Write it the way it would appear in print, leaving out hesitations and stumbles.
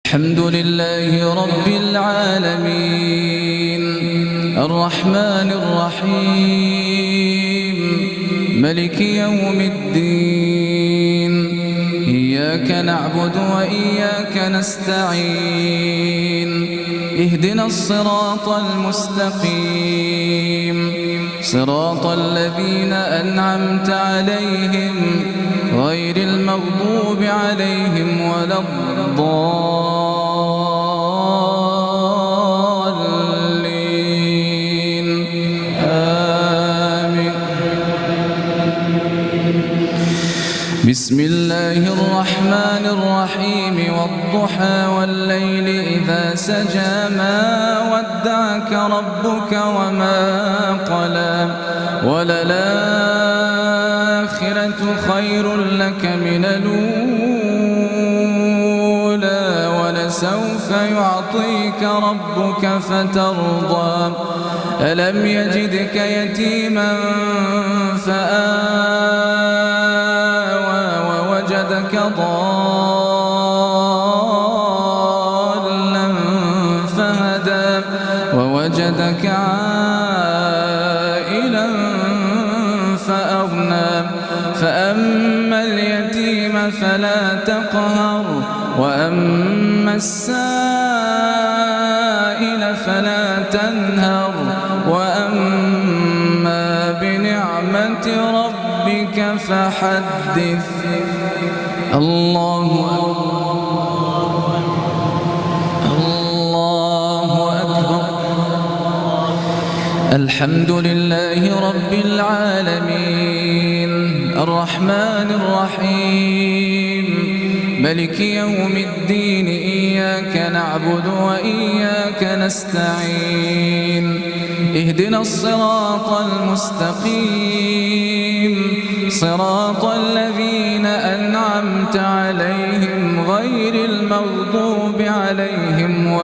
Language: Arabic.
الحمد لله رب العالمين الرحمن الرحيم ملك يوم الدين إياك نعبد وإياك نستعين اهدنا الصراط المستقيم صراط الذين أنعمت عليهم غير المغضوب عليهم ولا الضالين آمين. بسم الله الرحمن الرحيم والضحى والليل إذا سجى ما ودعك ربك وما قلى وللآخرة خير لك من الأولى ولسوف يعطيك ربك فترضى ألم يجدك يتيما فآوى ووجدك ضالا فهدى ووجدك عائلا فأغنى فأما اليتيم فلا تقهر وأما السائل فلا تنهر وأما بنعمة ربك فحدث. الله أكبر. الحمد لله رب العالمين الرحمن الرحيم ملك يوم الدين إياك نعبد وإياك نستعين اهدنا الصراط المستقيم صراط الذين أنعمت عليهم غير المغضوب عليهم